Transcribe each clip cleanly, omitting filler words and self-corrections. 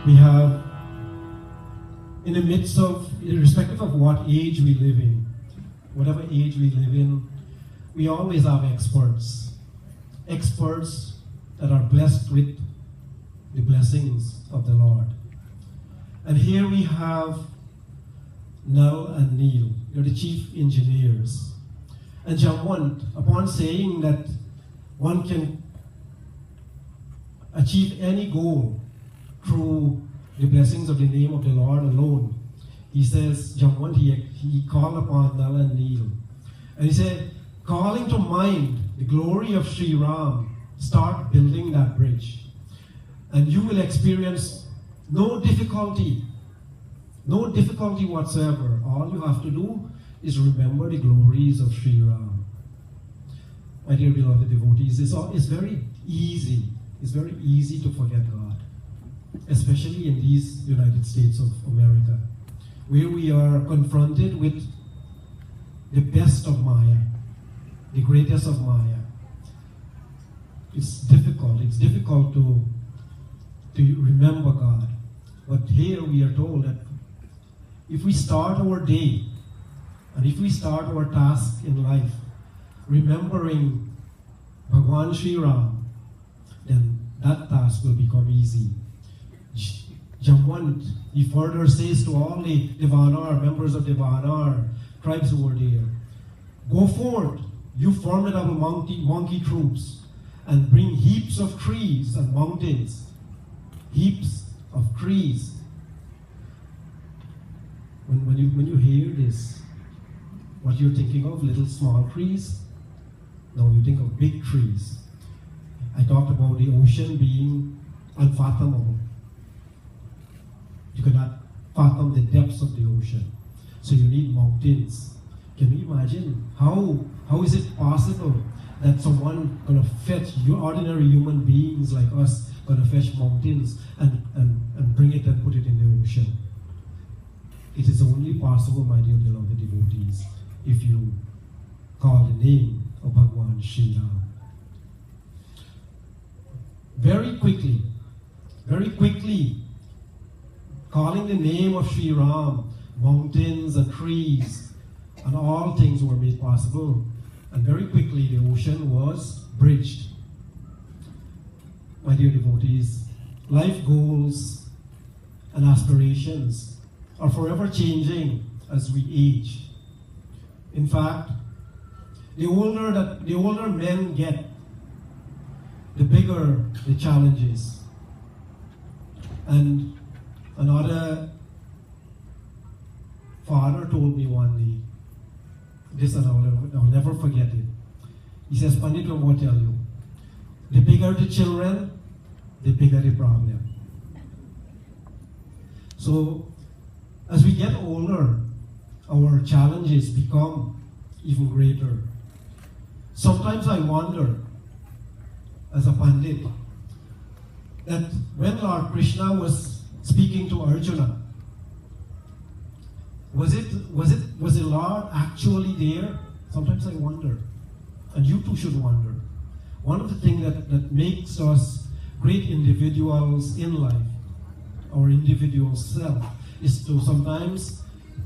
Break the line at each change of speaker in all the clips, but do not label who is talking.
We have, in the midst of, irrespective of what age we live in, whatever age we live in, we always have experts. Experts that are blessed with the blessings of the Lord. And here we have Nell and Neil. They're the chief engineers. And Jamwant, upon saying that one can achieve any goal through the blessings of the name of the Lord alone, he says, Jamwant, he called upon Nell and Neil. And he said, calling to mind the glory of Sri Ram, start building that bridge. And you will experience no difficulty whatsoever. All you have to do is remember the glories of Sri Ram. My dear beloved devotees, it's very easy. It's very easy to forget God, especially in these United States of America, where we are confronted with the best of Maya, the greatest of Maya. It's difficult to remember God. But here we are told that if we start our day and if we start our task in life remembering Bhagwan Sri Ram, then that task will become easy. Jamwant, he further says to all the Devanar, members of Devanar, tribes who were there, go forth, you formidable monkey troops, and bring heaps of trees and mountains. Heaps of trees. When you hear this, what you're thinking of, little small trees? No, you think of big trees. I talked about the ocean being unfathomable. You cannot fathom the depths of the ocean. So you need mountains. Can you imagine how is it possible that someone gonna fetch ordinary human beings like us, gonna fetch mountains and bring it and put it in the ocean? It is only possible, my dear beloved devotees, if you call the name of Bhagwan Sri Ram. Very quickly, calling the name of Sri Ram, mountains and trees and all things were made possible. And very quickly the ocean was bridged. My dear devotees, life goals and aspirations are forever changing as we age. In fact, the older men get, the bigger the challenges. And another father told me one day, this and I'll never forget it. He says, Pandit, I will tell you, the bigger the children, the bigger the problem. So, as we get older, our challenges become even greater. Sometimes I wonder, as a Pandit, that when Lord Krishna was speaking to Arjuna, was the Lord actually there? Sometimes I wonder, and you too should wonder. One of the things that makes us great individuals in life, our individual self, is to sometimes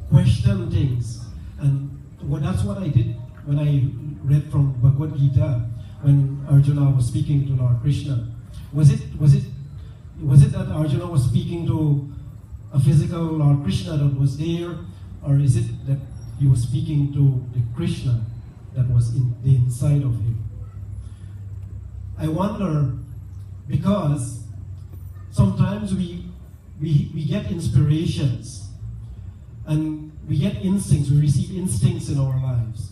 question things. And that's what I did when I read from Bhagavad Gita, when Arjuna was speaking to Lord Krishna. Was it that Arjuna was speaking to a physical Lord Krishna that was there, or is it that he was speaking to the Krishna that was in the inside of him? I wonder, because sometimes we get inspirations and we get instincts, we receive instincts in our lives.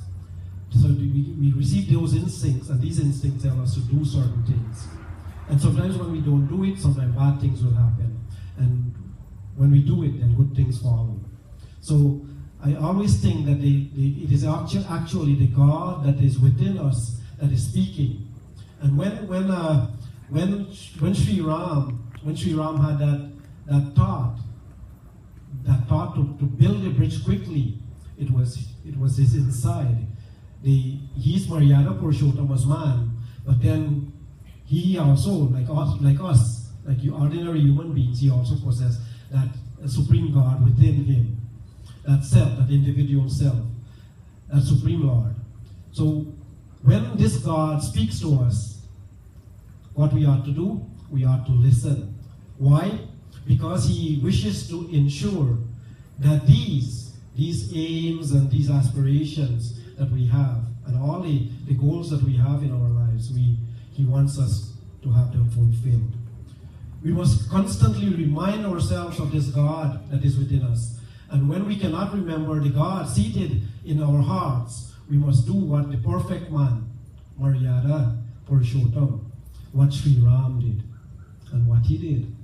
So we receive those instincts, and these instincts tell us to do certain things. And sometimes when we don't do it, sometimes bad things will happen. And when we do it, then good things follow. So I always think that it is actually the God that is within us that is speaking. And when Sri Ram had that thought to build a bridge quickly, it was his inside. He's Mahadeo Deopersaud was man, but then he also, like us, like you ordinary human beings, he also possessed that supreme God within him, that self, that individual self, that supreme Lord. So when this God speaks to us, what we ought to do? We ought to listen. Why? Because he wishes to ensure that these aims and these aspirations that we have, and all the goals that we have in our lives, he wants us to have them fulfilled. We must constantly remind ourselves of this God that is within us. And when we cannot remember the God seated in our hearts, we must do what the perfect man, Mahadeo Deopersaud, what Sri Ram did. And what he did,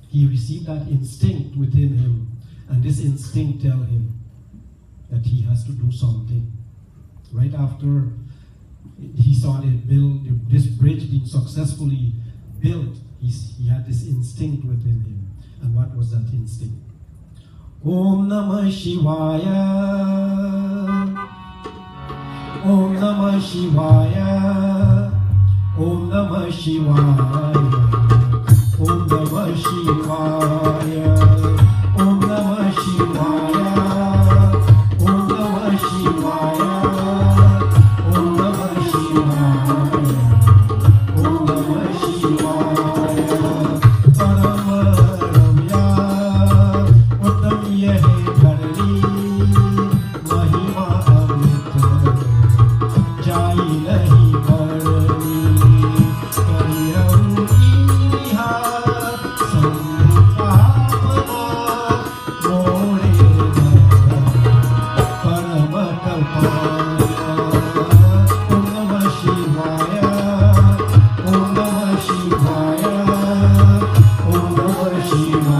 he received that instinct within him. And this instinct tells him that he has to do something. Right after he saw this bridge being successfully built, he had this instinct within him. And what was that instinct? Om Namah Shivaya. Om Namah Shivaya. Om Namah Shivaya. Om Namah Shivaya. Om Namah Shivaya. Om Namah Shivaya. Om Namah Shivaya. Om Namah Shivaya. Paramaramiya Uttam Yahi Dharani Mahima Amrit Jai Nahi Bharani Kariram Iha Samrupamana More Paramakalpana. Om Namah Shivaya. Om Namah Shivaya. Om Namah Shivaya.